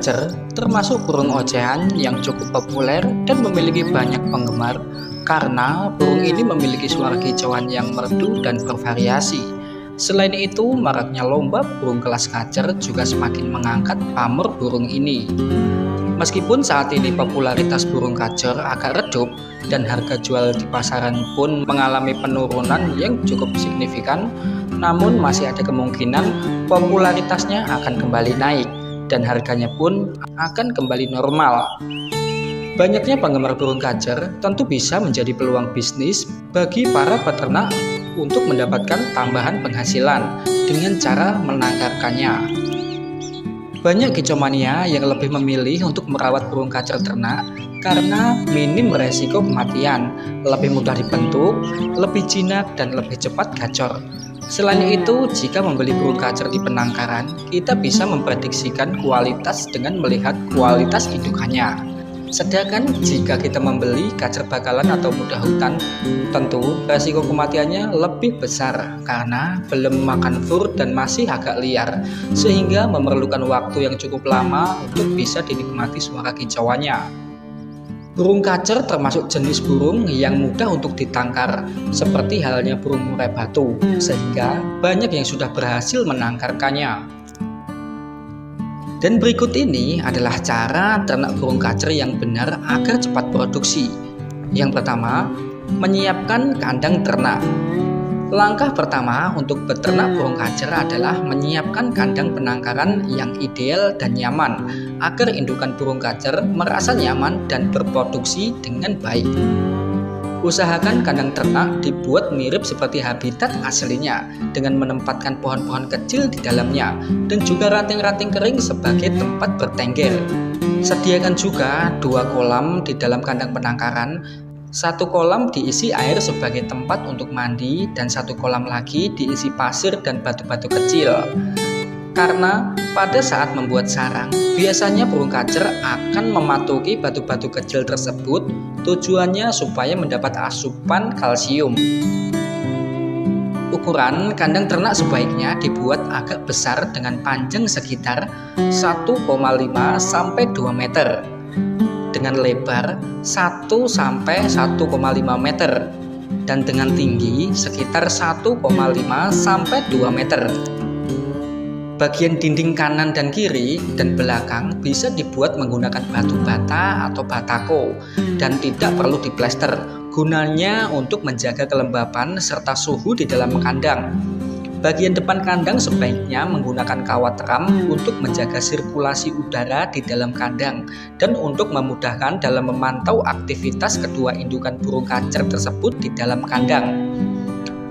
kacer termasuk burung ocehan yang cukup populer dan memiliki banyak penggemar karena burung ini memiliki suara kicauan yang merdu dan bervariasi. Selain itu, maraknya lomba burung kelas kacer juga semakin mengangkat pamor burung ini. Meskipun saat ini popularitas burung kacer agak redup dan harga jual di pasaran pun mengalami penurunan yang cukup signifikan, namun masih ada kemungkinan popularitasnya akan kembali naik dan harganya pun akan kembali normal. Banyaknya penggemar burung kacer tentu bisa menjadi peluang bisnis bagi para peternak untuk mendapatkan tambahan penghasilan dengan cara menangkarkannya. Banyak kicomania yang lebih memilih untuk merawat burung kacer ternak karena minim resiko kematian, lebih mudah dibentuk, lebih jinak, dan lebih cepat gacor. Selain itu, jika membeli burung kacer di penangkaran, kita bisa memprediksikan kualitas dengan melihat kualitas indukannya. Sedangkan jika kita membeli kacer bakalan atau muda hutan, tentu resiko kematiannya lebih besar karena belum makan fur dan masih agak liar, sehingga memerlukan waktu yang cukup lama untuk bisa dinikmati suara kicauannya. Burung kacer termasuk jenis burung yang mudah untuk ditangkar, seperti halnya burung murai batu, sehingga banyak yang sudah berhasil menangkarkannya. Dan berikut ini adalah cara ternak burung kacer yang benar agar cepat produksi. Yang pertama, menyiapkan kandang ternak. Langkah pertama untuk beternak burung kacer adalah menyiapkan kandang penangkaran yang ideal dan nyaman agar indukan burung kacer merasa nyaman dan berproduksi dengan baik. Usahakan kandang ternak dibuat mirip seperti habitat aslinya dengan menempatkan pohon-pohon kecil di dalamnya dan juga ranting-ranting kering sebagai tempat bertengger. Sediakan juga 2 kolam di dalam kandang penangkaran. 1 kolam diisi air sebagai tempat untuk mandi dan 1 kolam lagi diisi pasir dan batu-batu kecil. Karena pada saat membuat sarang, biasanya burung kacer akan mematuki batu-batu kecil tersebut, tujuannya supaya mendapat asupan kalsium. Ukuran kandang ternak sebaiknya dibuat agak besar dengan panjang sekitar 1,5 sampai 2 meter, dengan lebar 1 sampai 1,5 meter, dan dengan tinggi sekitar 1,5 sampai 2 meter. Bagian dinding kanan dan kiri dan belakang bisa dibuat menggunakan batu bata atau batako dan tidak perlu diplester, gunanya untuk menjaga kelembapan serta suhu di dalam kandang. Bagian depan kandang sebaiknya menggunakan kawat ram untuk menjaga sirkulasi udara di dalam kandang dan untuk memudahkan dalam memantau aktivitas kedua indukan burung kacer tersebut di dalam kandang.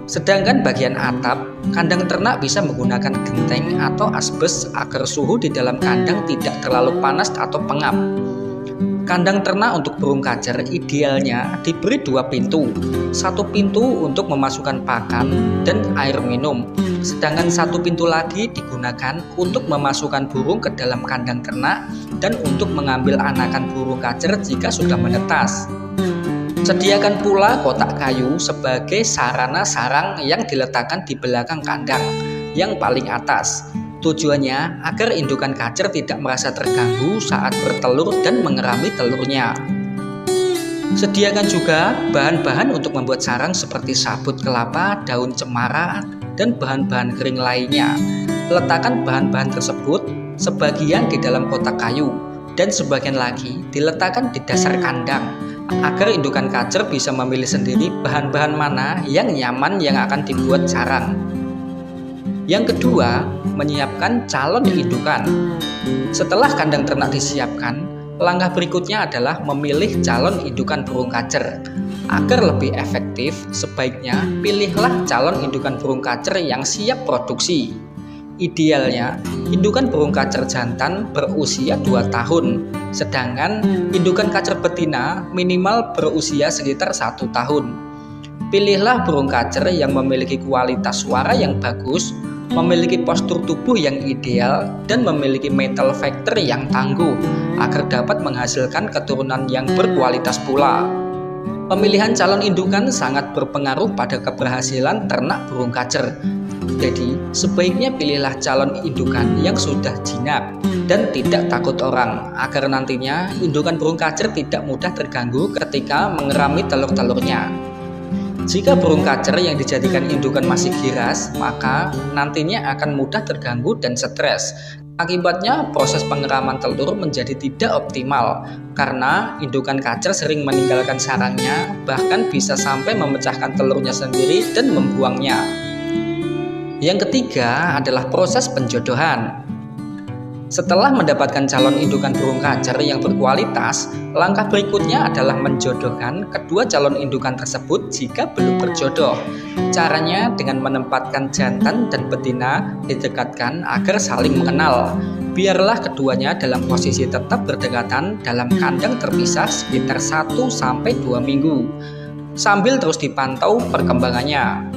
Sedangkan bagian atap, kandang ternak bisa menggunakan genteng atau asbes agar suhu di dalam kandang tidak terlalu panas atau pengap. Kandang ternak untuk burung kacer idealnya diberi 2 pintu. 1 pintu untuk memasukkan pakan dan air minum, sedangkan 1 pintu lagi digunakan untuk memasukkan burung ke dalam kandang ternak dan untuk mengambil anakan burung kacer jika sudah menetas. Sediakan pula kotak kayu sebagai sarana sarang yang diletakkan di belakang kandang yang paling atas. Tujuannya agar indukan kacer tidak merasa terganggu saat bertelur dan mengerami telurnya. Sediakan juga bahan-bahan untuk membuat sarang seperti sabut kelapa, daun cemara, dan bahan-bahan kering lainnya. Letakkan bahan-bahan tersebut sebagian di dalam kotak kayu dan sebagian lagi diletakkan di dasar kandang, agar indukan kacer bisa memilih sendiri bahan-bahan mana yang nyaman yang akan dibuat sarang. Yang kedua, menyiapkan calon indukan. Setelah kandang ternak disiapkan, langkah berikutnya adalah memilih calon indukan burung kacer. Agar lebih efektif, sebaiknya pilihlah calon indukan burung kacer yang siap produksi. Idealnya, indukan burung kacer jantan berusia 2 tahun, sedangkan indukan kacer betina minimal berusia sekitar 1 tahun. Pilihlah burung kacer yang memiliki kualitas suara yang bagus, memiliki postur tubuh yang ideal, dan memiliki mental factor yang tangguh, agar dapat menghasilkan keturunan yang berkualitas pula. Pemilihan calon indukan sangat berpengaruh pada keberhasilan ternak burung kacer. Jadi, sebaiknya pilihlah calon indukan yang sudah jinak dan tidak takut orang, agar nantinya indukan burung kacer tidak mudah terganggu ketika mengerami telur-telurnya. Jika burung kacer yang dijadikan indukan masih giras, maka nantinya akan mudah terganggu dan stres. Akibatnya, proses pengeraman telur menjadi tidak optimal karena indukan kacer sering meninggalkan sarangnya, bahkan bisa sampai memecahkan telurnya sendiri dan membuangnya. Yang ketiga adalah proses penjodohan. Setelah mendapatkan calon indukan burung kacer yang berkualitas, langkah berikutnya adalah menjodohkan kedua calon indukan tersebut jika belum berjodoh. Caranya dengan menempatkan jantan dan betina didekatkan agar saling mengenal. Biarlah keduanya dalam posisi tetap berdekatan dalam kandang terpisah sekitar 1-2 minggu, sambil terus dipantau perkembangannya.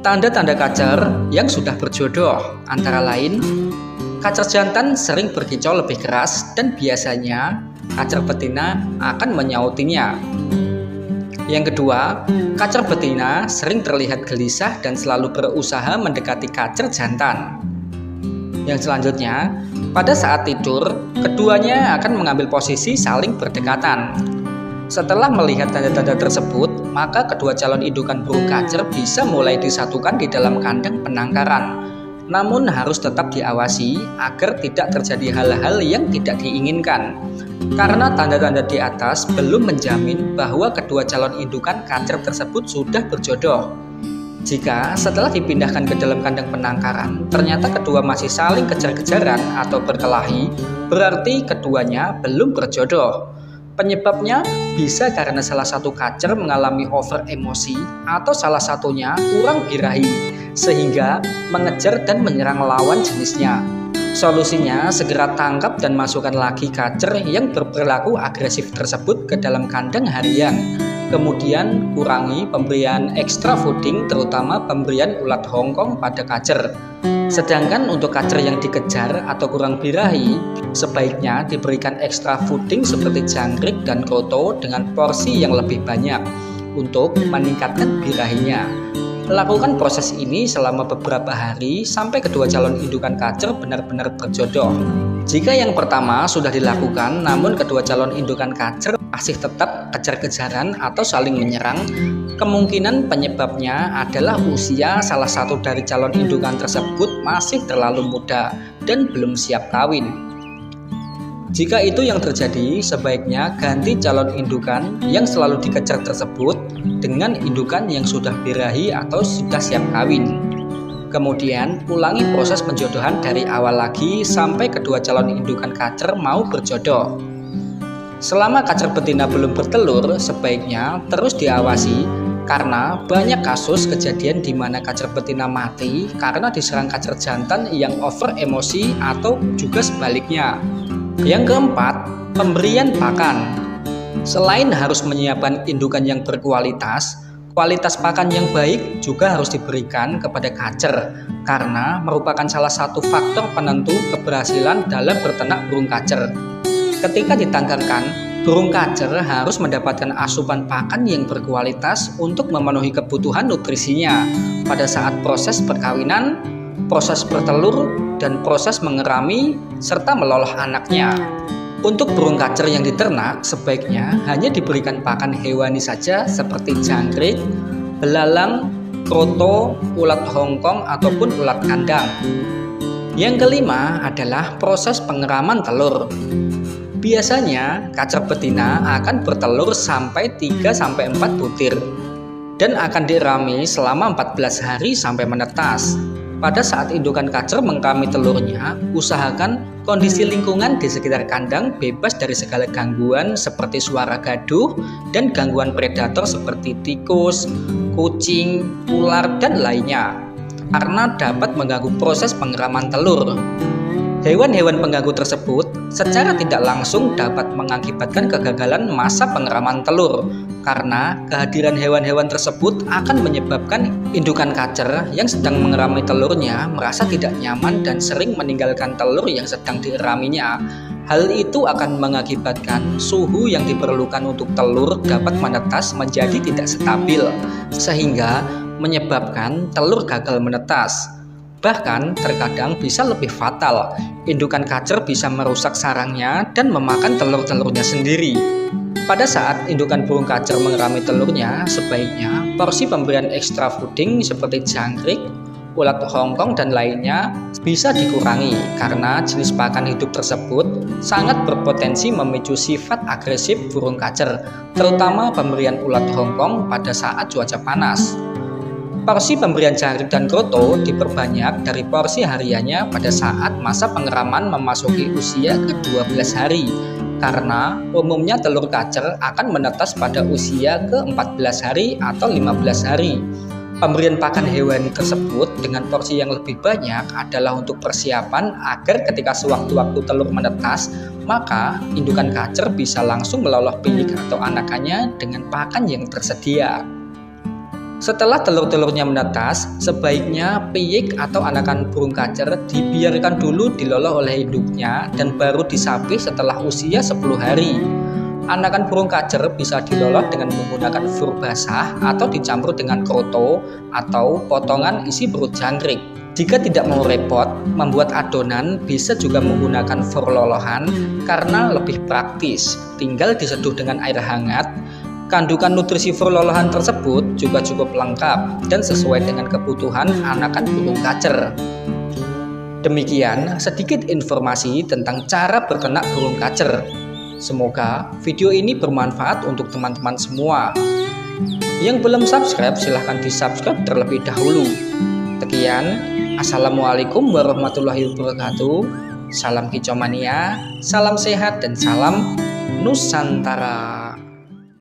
Tanda-tanda kacer yang sudah berjodoh antara lain: kacer jantan sering berkicau lebih keras dan biasanya kacer betina akan menyautinya. Yang kedua, kacer betina sering terlihat gelisah dan selalu berusaha mendekati kacer jantan. Yang selanjutnya, pada saat tidur, keduanya akan mengambil posisi saling berdekatan. Setelah melihat tanda-tanda tersebut, maka kedua calon indukan burung kacer bisa mulai disatukan di dalam kandang penangkaran. Namun harus tetap diawasi agar tidak terjadi hal-hal yang tidak diinginkan. Karena tanda-tanda di atas belum menjamin bahwa kedua calon indukan kacer tersebut sudah berjodoh. Jika setelah dipindahkan ke dalam kandang penangkaran, ternyata kedua masih saling kejar-kejaran atau berkelahi, berarti keduanya belum berjodoh. Penyebabnya bisa karena salah satu kacer mengalami over emosi atau salah satunya kurang birahi, sehingga mengejar dan menyerang lawan jenisnya. Solusinya, segera tangkap dan masukkan lagi kacer yang berperilaku agresif tersebut ke dalam kandang harian. Kemudian kurangi pemberian extra fooding, terutama pemberian ulat Hongkong pada kacer. Sedangkan untuk kacer yang dikejar atau kurang birahi, sebaiknya diberikan extra fooding seperti jangkrik dan kroto dengan porsi yang lebih banyak untuk meningkatkan birahinya. Lakukan proses ini selama beberapa hari sampai kedua calon indukan kacer benar-benar berjodoh. Jika yang pertama sudah dilakukan namun kedua calon indukan kacer masih tetap kejar-kejaran atau saling menyerang, kemungkinan penyebabnya adalah usia salah satu dari calon indukan tersebut masih terlalu muda dan belum siap kawin. Jika itu yang terjadi, sebaiknya ganti calon indukan yang selalu dikejar tersebut dengan indukan yang sudah birahi atau sudah siap kawin. Kemudian, ulangi proses penjodohan dari awal lagi sampai kedua calon indukan kacer mau berjodoh. Selama kacer betina belum bertelur, sebaiknya terus diawasi karena banyak kasus kejadian di mana kacer betina mati karena diserang kacer jantan yang over emosi atau juga sebaliknya. Yang keempat, pemberian pakan. Selain harus menyiapkan indukan yang berkualitas, kualitas pakan yang baik juga harus diberikan kepada kacer karena merupakan salah satu faktor penentu keberhasilan dalam berternak burung kacer. Ketika ditangkarkan, burung kacer harus mendapatkan asupan pakan yang berkualitas untuk memenuhi kebutuhan nutrisinya pada saat proses perkawinan, proses bertelur, dan proses mengerami serta meloloh anaknya. Untuk burung kacer yang diternak, sebaiknya hanya diberikan pakan hewani saja seperti jangkrik, belalang, kroto, ulat Hongkong, ataupun ulat kandang. Yang kelima adalah proses pengeraman telur. Biasanya kacer betina akan bertelur sampai 3-4 butir dan akan dirami selama 14 hari sampai menetas. Pada saat indukan kacer mengerami telurnya, usahakan kondisi lingkungan di sekitar kandang bebas dari segala gangguan seperti suara gaduh dan gangguan predator seperti tikus, kucing, ular, dan lainnya, karena dapat mengganggu proses pengeraman telur. Hewan-hewan pengganggu tersebut secara tidak langsung dapat mengakibatkan kegagalan masa pengeraman telur, karena kehadiran hewan-hewan tersebut akan menyebabkan indukan kacer yang sedang mengerami telurnya merasa tidak nyaman dan sering meninggalkan telur yang sedang dieraminya. Hal itu akan mengakibatkan suhu yang diperlukan untuk telur dapat menetas menjadi tidak stabil, sehingga menyebabkan telur gagal menetas. Bahkan terkadang bisa lebih fatal. Indukan kacer bisa merusak sarangnya dan memakan telur-telurnya sendiri. Pada saat indukan burung kacer mengerami telurnya, sebaiknya porsi pemberian ekstra fooding seperti jangkrik, ulat Hongkong dan lainnya bisa dikurangi karena jenis pakan hidup tersebut sangat berpotensi memicu sifat agresif burung kacer, terutama pemberian ulat Hongkong pada saat cuaca panas. Porsi pemberian jangkrik dan kroto diperbanyak dari porsi hariannya pada saat masa pengeraman memasuki usia ke-12 hari, karena umumnya telur kacer akan menetas pada usia ke-14 hari atau 15 hari. Pemberian pakan hewani tersebut dengan porsi yang lebih banyak adalah untuk persiapan agar ketika sewaktu-waktu telur menetas, maka indukan kacer bisa langsung meloloh piyik atau anakannya dengan pakan yang tersedia. Setelah telur-telurnya menetas, sebaiknya piyik atau anakan burung kacer dibiarkan dulu diloloh oleh induknya dan baru disapih setelah usia 10 hari. Anakan burung kacer bisa diloloh dengan menggunakan fur basah atau dicampur dengan kroto atau potongan isi perut jangkrik. Jika tidak mau repot, membuat adonan bisa juga menggunakan fur lolohan karena lebih praktis. Tinggal diseduh dengan air hangat. Kandungan nutrisi fur lolohan tersebut juga cukup lengkap dan sesuai dengan kebutuhan anakan burung kacer. Demikian sedikit informasi tentang cara berternak burung kacer. Semoga video ini bermanfaat untuk teman-teman semua. Yang belum subscribe silahkan di subscribe terlebih dahulu. Sekian, assalamualaikum warahmatullahi wabarakatuh. Salam kicomania, salam sehat dan salam Nusantara.